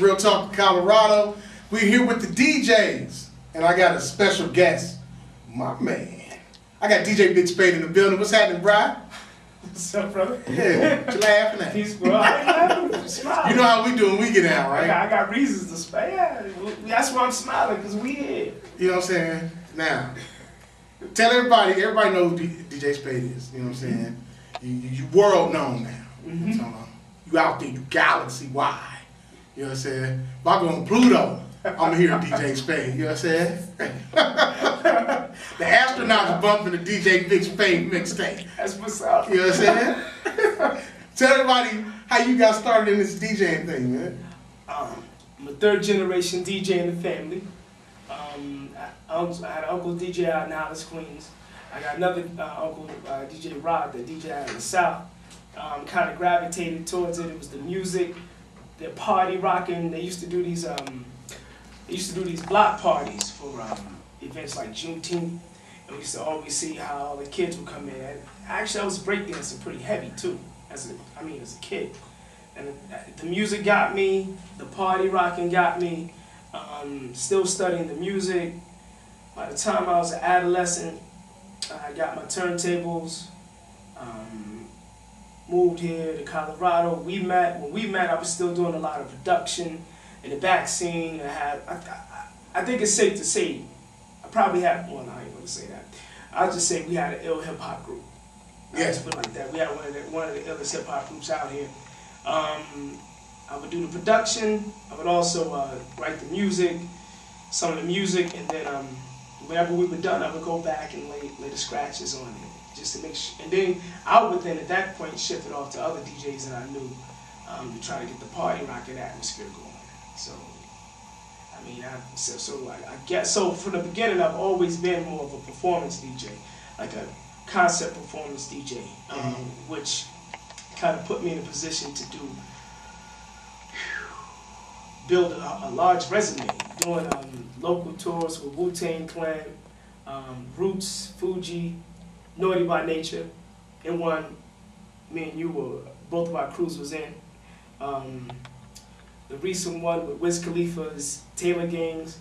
Real Talk Colorado. We're here with the DJs, and I got a special guest, my man. I got DJ Big Spade in the building. What's happening, Brian? What's up, brother? Yeah, what you laughing at? Peace, bro. I ain't laughing. I'm smiling. You know how we do when we get out, right? I got reasons to smile. Yeah, that's why I'm smiling, because we here. You know what I'm saying? Now, tell everybody knows who DJ Spade is. You know what I'm saying? You world known now. Mm-hmm. So, you out there, you galaxy wide. You know what I'm saying? If I go on Pluto, I'm here at DJ Spade. You know what I'm saying? The astronauts bumping the DJ Big Spade mixtape. That's what's up. You know what I'm saying? Tell everybody how you got started in this DJing thing, man. I'm a third generation DJ in the family. I had an uncle DJ out in Alice, Queens. I got another uncle, DJ Rod, that DJ out in the South. Kind of gravitated towards it. It was the music, the party rocking. They used to do these block parties for events like Juneteenth. And we used to always see how all the kids would come in. And actually, I was breakdancing pretty heavy too, as a kid. And the music got me, the party rocking got me. Still studying the music. By the time I was an adolescent, I got my turntables. Moved here to Colorado. When we met, I was still doing a lot of production in the back scene. I think it's safe to say, I probably had, well, no, I ain't gonna say that. I'll just say we had an ill hip hop group. Yeah. Put it like that. We had one of the illest hip hop groups out here. I would do the production. I would also write the music, some of the music, and then whenever we were done, I would go back and lay the scratches on it. Just to make sure, and then I would then at that point shift it off to other DJs that I knew to try to get the party rocking atmosphere going. So, I mean, I guess so. From the beginning, I've always been more of a performance DJ, like a concept performance DJ, which kind of put me in a position to build a large resume, doing local tours with Wu-Tang Clan, Roots, Fuji, Naughty by Nature, and one me and you were, both of our crews was in. The recent one with Wiz Khalifa's Taylor Gangs,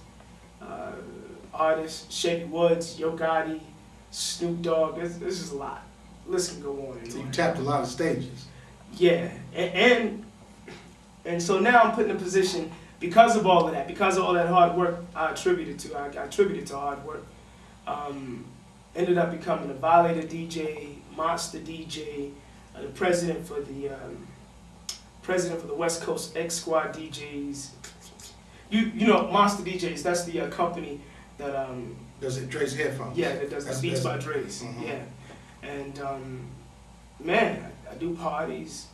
artists, Chevy Woods, Yo Gotti, Snoop Dogg, it's just a lot. The list can go on and on. So you tapped a lot of stages. Yeah, and so now I'm put in a position, because of all of that, because of all that hard work I attributed to hard work. Ended up becoming a Violator DJ, Monster DJ, the president for the West Coast X Squad DJs. You know Monster DJs. That's the company that does it Dre's headphones? Yeah, that does the beats by Dre's. Mm-hmm. Yeah, and man, I do parties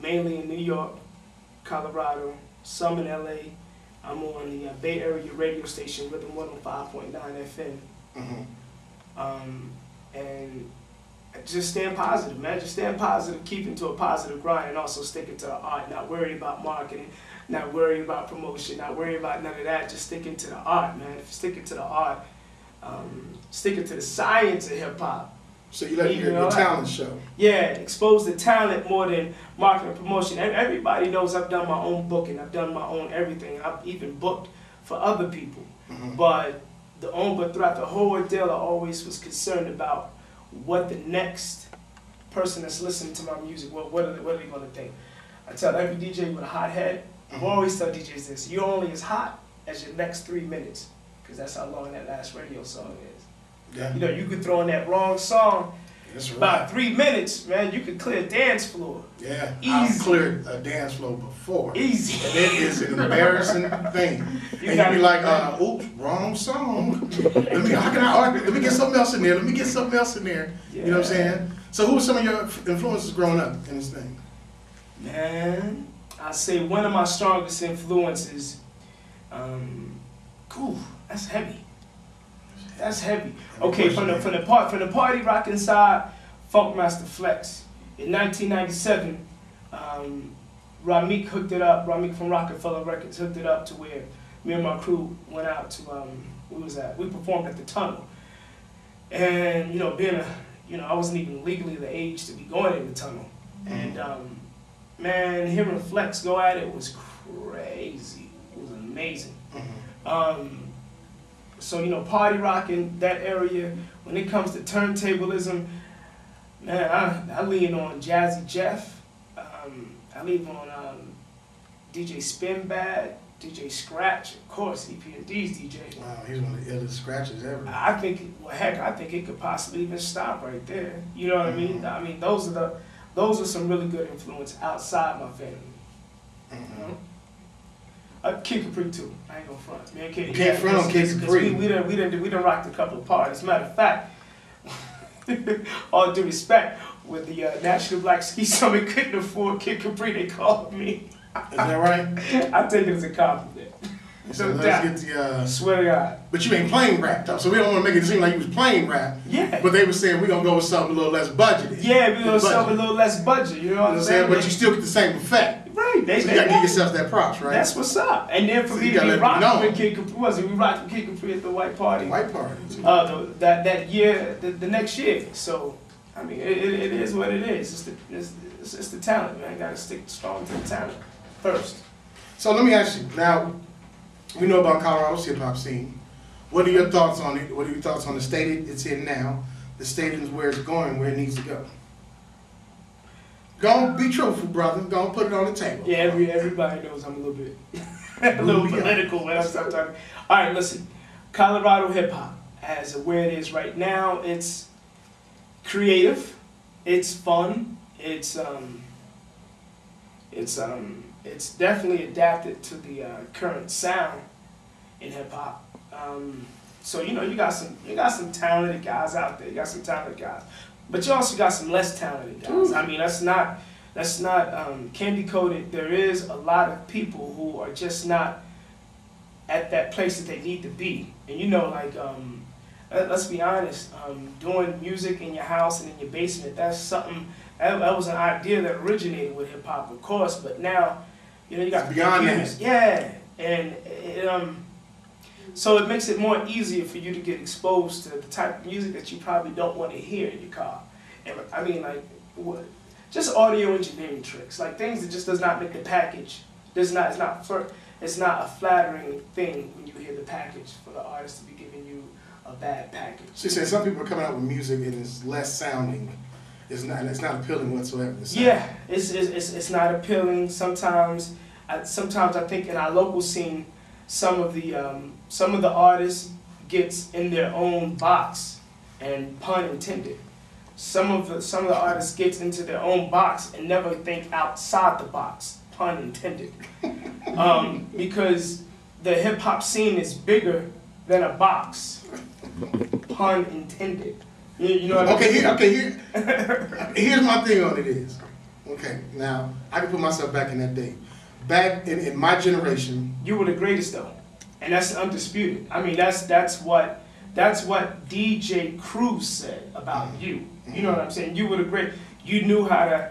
mainly in New York, Colorado, some in LA. I'm on the Bay Area radio station, Rhythm 105.9 FM. Mm-hmm. And just staying positive, man. Just staying positive, keeping to a positive grind, and also sticking to the art, not worrying about marketing, not worrying about promotion, not worrying about none of that, just sticking to the art, man. Sticking to the art, sticking to the science of hip-hop. So you let your talent show. Yeah, expose the talent more than marketing and promotion. Everybody knows I've done my own booking, I've done my own everything. I've even booked for other people. Mm-hmm. But throughout the whole ordeal, I always was concerned about what the next person that's listening to my music, what are they going to think? I tell every DJ with a hot head, I always tell DJs this: you're only as hot as your next 3 minutes, because that's how long that last radio song is. Yeah. You know, you could throw in that wrong song. That's right. About 3 minutes, man, you could clear a dance floor. Yeah, easy. I've cleared a dance floor before. Easy. And it is an embarrassing thing. And you be like, oops, wrong song. Let me get something else in there. Let me get something else in there. Yeah. You know what I'm saying? So who were some of your influences growing up in this thing? Man, I'd say one of my strongest influences, that's heavy. That's heavy. Okay, from the party rocking side, Funkmaster Flex. In 1997, Ramik hooked it up. Ramik from Rockefeller Records hooked it up to where me and my crew went out to we performed at the Tunnel. And I wasn't even legally the age to be going in the Tunnel. And man, hearing Flex go at it was crazy. crazy. It was amazing. Mm-hmm. So, you know, party rocking, that area. When it comes to turntablism, man, I lean on Jazzy Jeff. I lean on DJ Spade, DJ Scratch, of course, EP&D's DJ. Wow, he's one of the illest scratches ever. I think, well, heck, I think it could possibly even stop right there. You know what I mean? I mean, those are some really good influence outside my family. Mm-hmm. You know? Kid Capri too. I ain't gonna front. Man, you can't front on Kid Capri. We done rocked a couple of parties. Matter of fact, all due respect, with the National Black Ski Summit couldn't afford Kid Capri, they called me. Is that right? I take it as a compliment. So let's get the. Swear to God. But you ain't playing rap though, so we don't want to make it seem like you was playing rap. Yeah. But they were saying we're gonna go with something a little less budgeted. Yeah, we're gonna sell a little less budget. You know what I'm saying? But you still get the same effect. Right. So you gotta give yourself that props, right? That's what's up. And then for me to be rocking with Kid Capri, we rocked with Kid Capri at the White Party. White Party. That year, the next year. So I mean, it is what it is. It's the talent, man. Gotta stick strong to the talent first. So let me ask you now. We know about Colorado's hip hop scene. What are your thoughts on it? What are your thoughts on the state it's in now? The state is where it's going, where it needs to go. Go on, be truthful, brother. Go on, put it on the table. Yeah, everybody knows I'm a little bit, a little political when I start talking. All right, listen. Colorado hip hop, as where it is right now, it's creative, it's fun, it's definitely adapted to the current sound in hip hop. So you know, you got some talented guys out there. You got some talented guys, but you also got some less talented guys. I mean, that's not candy coated. There is a lot of people who are just not at that place that they need to be. And you know, like let's be honest, doing music in your house and in your basement, that's something. That was an idea that originated with hip hop, of course, but now, you know, you got beyond that. Yeah, and so it makes it more easier for you to get exposed to the type of music that you probably don't want to hear in your car. And I mean, like, just audio engineering tricks, like things that just does not make the package. It's not a flattering thing when you hear the package for the artist to be giving you a bad package. She said some people are coming out with music and it's less sounding. It's not appealing whatsoever. Yeah, it's not appealing. Sometimes I think in our local scene, some of the artists gets in their own box, and pun intended. Some of the artists gets into their own box and never think outside the box, pun intended. Because the hip hop scene is bigger than a box, pun intended. You know what I mean? Here's my thing on it is, okay, now, I can put myself back in that day. Back in my generation. You were the greatest though, and that's undisputed. I mean, that's what DJ Cruz said about you. You know what I'm saying? You were the great, you knew how to,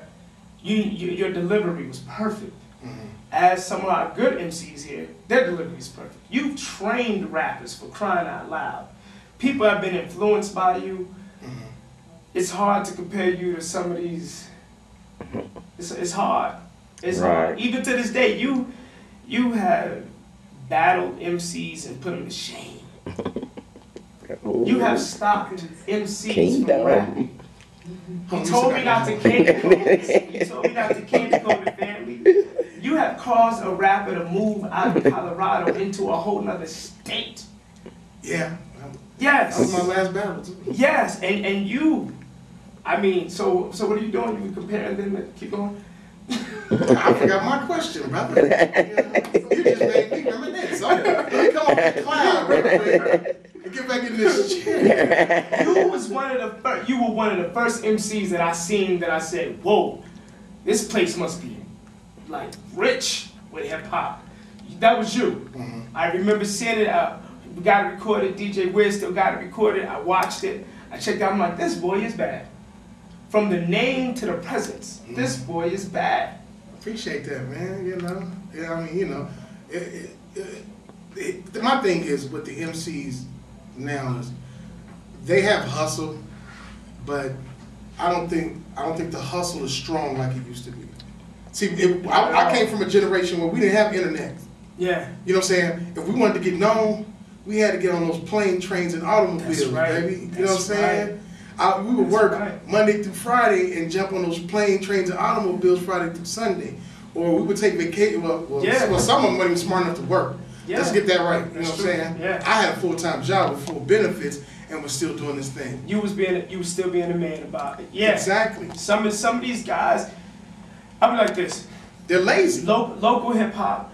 your delivery was perfect. As some of our good MCs here, their delivery is perfect. You've trained rappers, for crying out loud. People have been influenced by you. It's hard to compare you to some of these. It's hard. It's hard. Even to this day, you have battled MCs and put them to shame. You have stopped MCs from rapping. You told me not to candy coat. You told me not to candy coat the family. You have caused a rapper to move out of Colorado into a whole nother state. Yeah. Yes. That was my last battle too. Yes, and you, I mean, so what are you doing? You comparing them and keep going? I forgot my question, brother. You just made me reminisce. So let me come off the cloud real quick and get back in this chair. You were one of the first MCs that I seen that I said, whoa, this place must be like rich with hip hop. That was you. I remember seeing it. We got it recorded. DJ Wiz still got it recorded. I watched it. I checked out. I'm like, this boy is bad. From the name to the presence, this boy is bad. Appreciate that, man. You know, yeah. I mean, you know, my thing is with the MCs now is they have hustle, but I don't think the hustle is strong like it used to be. See, I came from a generation where we didn't have internet. Yeah. You know what I'm saying? If we wanted to get known, we had to get on those plane, trains, and automobiles, baby. You know what I'm saying? We would work Monday through Friday and jump on those plane, trains, and automobiles Friday through Sunday. Or we would take vacation. Well, some of them weren't even smart enough to work. Yeah. Let's get that right. You know what I'm saying? Yeah. I had a full-time job with full benefits and was still doing this thing. You was still being a man about it. Yeah. Exactly. Some of these guys, I be like this. They're lazy. Local hip hop.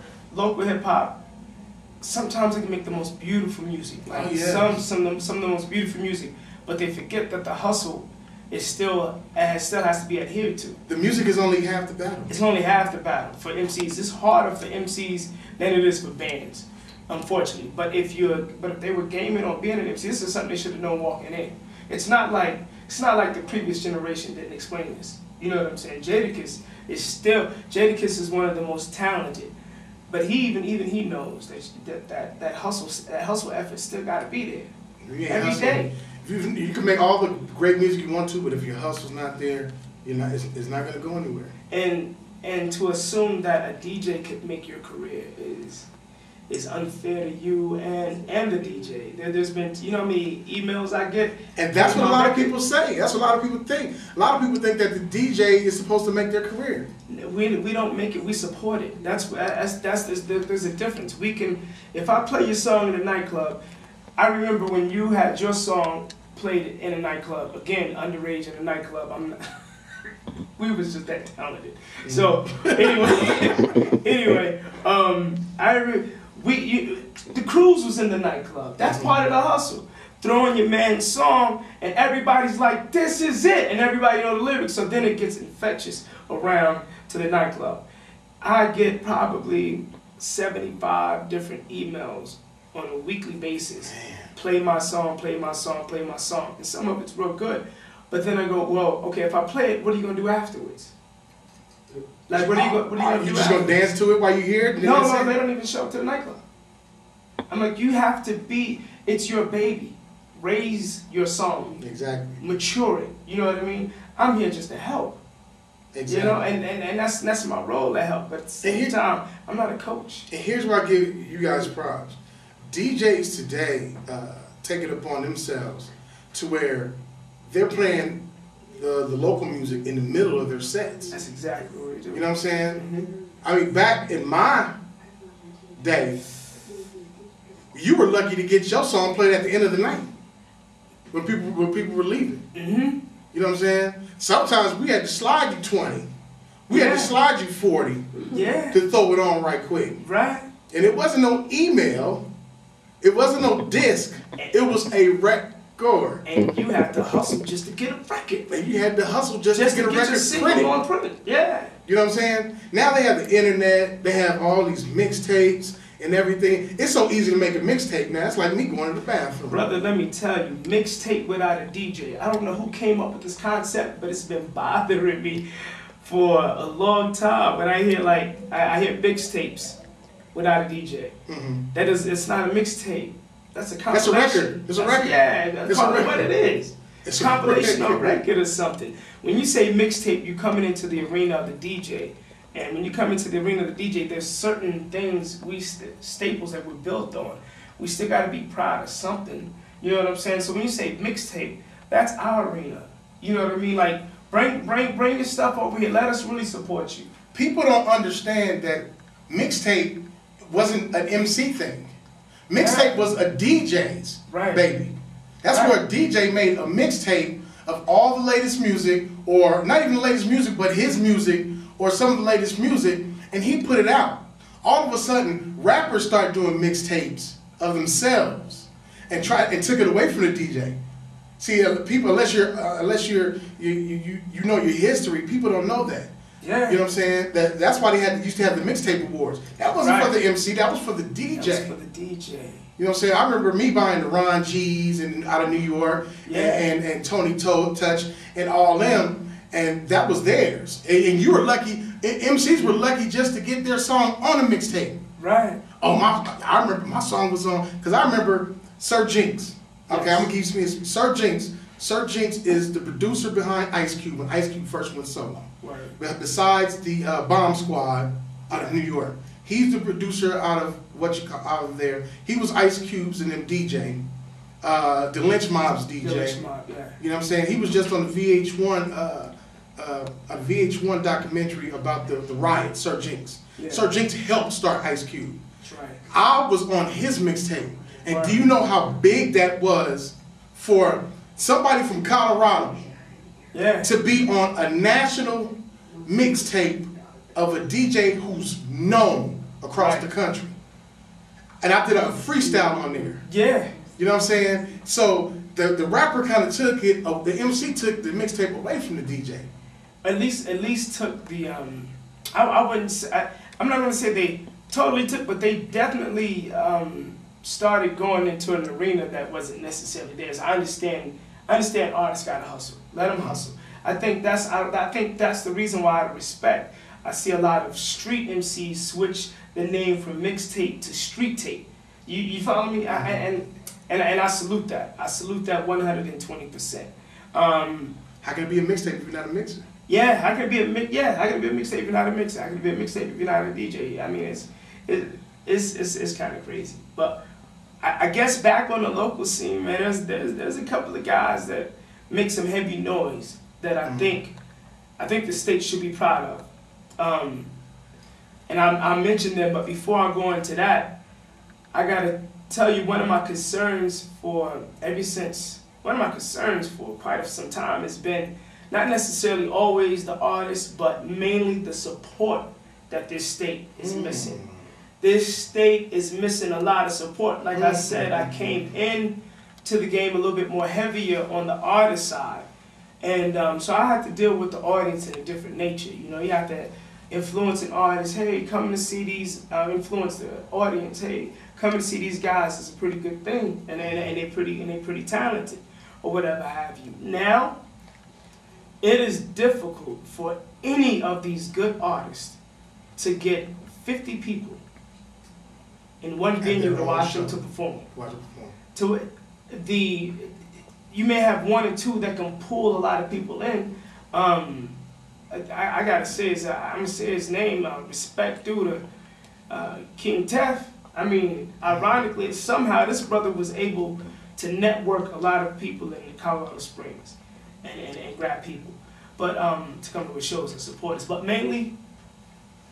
Sometimes they can make the most beautiful music. Like some of the most beautiful music, but they forget that the hustle is still has to be adhered to. The music is only half the battle. It's only half the battle for MCs. It's harder for MCs than it is for bands, unfortunately. But if they were gaming on being an MC, this is something they should have known walking in. It's not like the previous generation didn't explain this. You know what I'm saying? Jadakiss is one of the most talented. But he knows that hustle effort still got to be there every day. You can make all the great music you want to, but if your hustle's not there, it's not going to go anywhere. And to assume that a DJ could make your career is unfair to you and the DJ. There's been, you know how many emails I get? And that's what a lot of people say. That's what a lot of people think. A lot of people think that the DJ is supposed to make their career. We don't make it, we support it. There's a difference. We can, if I play your song in a nightclub, I remember when you had your song played in a nightclub, again, underage in a nightclub, we was just that talented. So anyway, the cruise was in the nightclub. That's part of the hustle. Throwing your man's song, and everybody's like, this is it, and everybody know the lyrics, so then it gets infectious around to the nightclub. I get probably 75 different emails on a weekly basis. Play my song, play my song, play my song, and some of it's real good. But then I go, well, okay, if I play it, what are you gonna do afterwards? Like, what are you gonna do? You just gonna dance to it while you hear it? No, they don't even show up to the nightclub. I'm like, you have to be. It's your baby. Raise your song. Exactly. Mature it. You know what I mean? I'm here just to help. Exactly. You know, and that's my role to help. But at the same time, I'm not a coach. And here's where I give you guys props. DJs today take it upon themselves to where they're playing the local music in the middle of their sets. That's exactly what we do. You know what I'm saying? Mm-hmm. I mean, back in my day, you were lucky to get your song played at the end of the night when people were leaving. Mm-hmm. You know what I'm saying? Sometimes we had to slide you 20. We had to slide you 40 to throw it on right quick. Right. And it wasn't no email. It wasn't no disc. It was a record. And you had to hustle just to get a record. And you had to hustle just to get a record printed. Yeah. You know what I'm saying? Now they have the internet. They have all these mixtapes and everything. It's so easy to make a mixtape now. It's like me going to the bathroom. Brother, let me tell you, mixtape without a DJ. I don't know who came up with this concept, but it's been bothering me for a long time. When I hear I hear mixtapes without a DJ. Mm-hmm. It's not a mixtape. That's a compilation. That's a record. It's a record. Yeah, that's what it is. It's a compilation or record or something. When you say mixtape, you're coming into the arena of the DJ. And when you come into the arena of the DJ, there's certain things, staples that we're built on. We still got to be proud of something. You know what I'm saying? So when you say mixtape, that's our arena. You know what I mean? Like, bring your stuff over here. Let us really support you. People don't understand that mixtape wasn't an MC thing. Mixtape was a DJ's baby. That's where a DJ made a mixtape of all the latest music, or not even the latest music, but his music, or some of the latest music, and he put it out. All of a sudden, rappers start doing mixtapes of themselves and took it away from the DJ. See, people, unless you know your history, people don't know that. Yeah. You know what I'm saying? That's why they used to have the mixtape awards. That wasn't for the MC, that was for the DJ. That was for the DJ. You know what I'm saying? I remember me buying the Ron G's out of New York, and Tony Touch and all them, and that was theirs. And you were lucky, MCs were lucky just to get their song on a mixtape. Right. Oh, I remember my song was on, because I remember Sir Jinx. Okay, yes. I'm going to keep speaking. Sir Jinx. Sir Jinx is the producer behind Ice Cube when Ice Cube first went solo. Right. Besides the Bomb Squad out of New York. He's the producer out of there. He was Ice Cube's and them DJing. The Lynch Mob's DJ. The Lynch Mob, yeah. You know what I'm saying? He was just on the VH1, a VH1 documentary about the riot, Sir Jinx. Yeah. Sir Jinx helped start Ice Cube. That's right. I was on his mixtape. And Right. do you know how big that was for somebody from Colorado to be on a national mixtape of a DJ who's known across the country? And I did a freestyle on there. Yeah. You know what I'm saying? So the rapper kind of took it, the MC took the mixtape away from the DJ. At least took the, I wouldn't say, I'm not going to say they totally took, but they definitely started going into an arena that wasn't necessarily theirs. I understand artists gotta hustle. Let them hustle. I think that's the reason why I respect. I see a lot of street MCs switch the name from mixtape to street tape. You follow me? And I salute that. I salute that 120%. How can it be a mixtape if you're not a mixer? Yeah, how can it be a mixtape if you're not a mixer? How can it be a mixtape if you're not a DJ? I mean, it's kind of crazy. But I guess back on the local scene, man, there's a couple of guys that make some heavy noise that I think the state should be proud of. And I mentioned them, but before I go into that, I gotta tell you one of my concerns for quite some time has been not necessarily always the artist, but mainly the support that this state is missing. This state is missing a lot of support. Like I said, I came in to the game a little bit more heavier on the artist side. And so I had to deal with the audience in a different nature. You know, you have to influence an artist, hey, come to see these, influence the audience, hey, coming to see these guys is a pretty good thing, and they're pretty talented, or whatever have you. Now, it is difficult for any of these good artists to get 50 people in one venue to watch them to perform. You may have one or two that can pull a lot of people in. I gotta say, I'm gonna say his name, respect due to King Tef. I mean, ironically, somehow this brother was able to network a lot of people in Colorado Springs and grab people, but to come to his shows and support us. But mainly,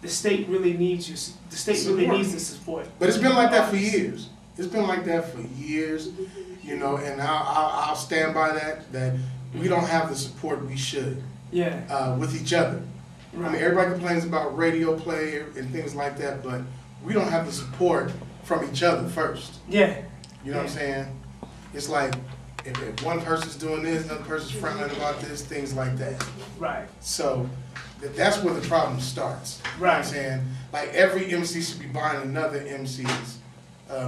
the state really needs you. The state really needs the support. But it's been like that for years. It's been like that for years, you know. And I'll stand by that we don't have the support we should. Yeah. With each other. Right. I mean, everybody complains about radio play and things like that, but we don't have the support from each other first. Yeah. You know what I'm saying? It's like if one person's doing this, another person's frowning about this, things like that. Right. So that's where the problem starts. Right. You know what I'm saying? Like every MC should be buying another MC's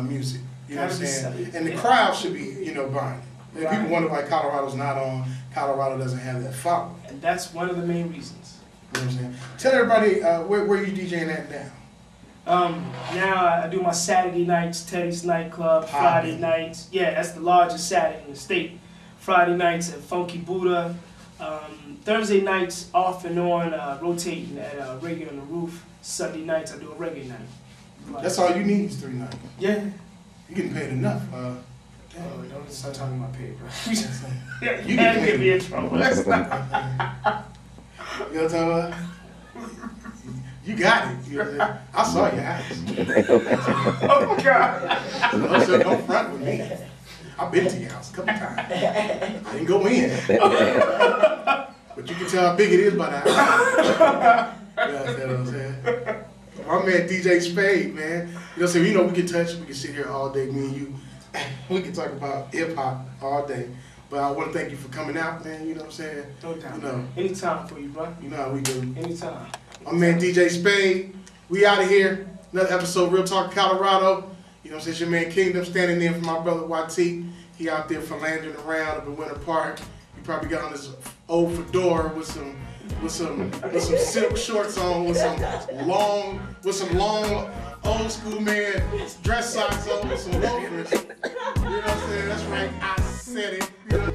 music. You know what I'm saying? And the crowd should be, you know, buying it. Right. People wonder why Colorado's not on. Colorado doesn't have that following. And that's one of the main reasons. You know what I'm saying? Tell everybody where you DJing at now. Now I do my Saturday nights, Teddy's Nightclub, Friday nights. Yeah, that's the largest Saturday in the state. Friday nights at Funky Buddha. Thursday nights off and on, rotating at Reggae on the Roof. Sunday nights I do a reggae night. That's all you need is 3 nights. Yeah. You're getting paid enough. Don't start talking about pay, bro. You can get me in trouble. You know what I'm talking about? You got it. You know what I'm saying? I saw your house. Oh my God. So don't front with me. I've been to your house a couple times. I didn't go in. But you can tell how big it is by now. You know what I'm saying? My man DJ Spade, man. You know, we can touch, we can sit here all day, me and you. We can talk about hip hop all day. But I want to thank you for coming out, man. You know what I'm saying? No doubt. You know, anytime for you, bro. You know how we do. Anytime. My man DJ Spade. We out of here. Another episode, Real Talk Colorado. You know what I'm saying? It's your man Kingdom standing in for my brother YT. He out there philandering around up in Winter Park. He probably got on his old fedora with some silk shorts on, with some long old school man dress socks on, with some loafers. You know what I'm saying? That's right. I said it. You know?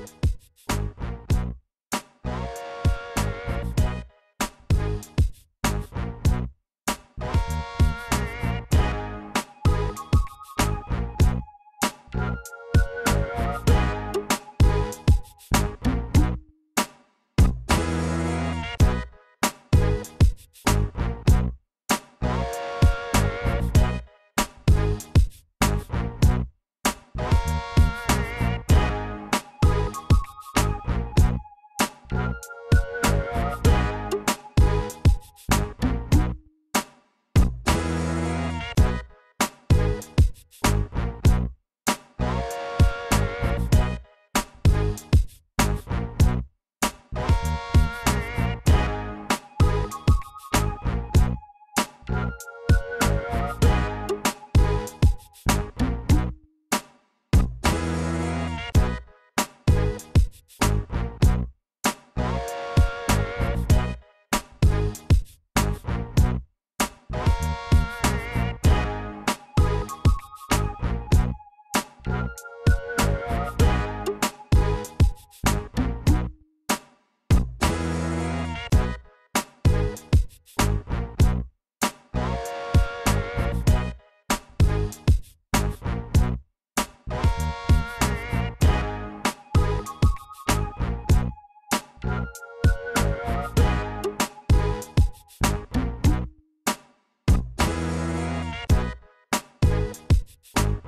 Peace.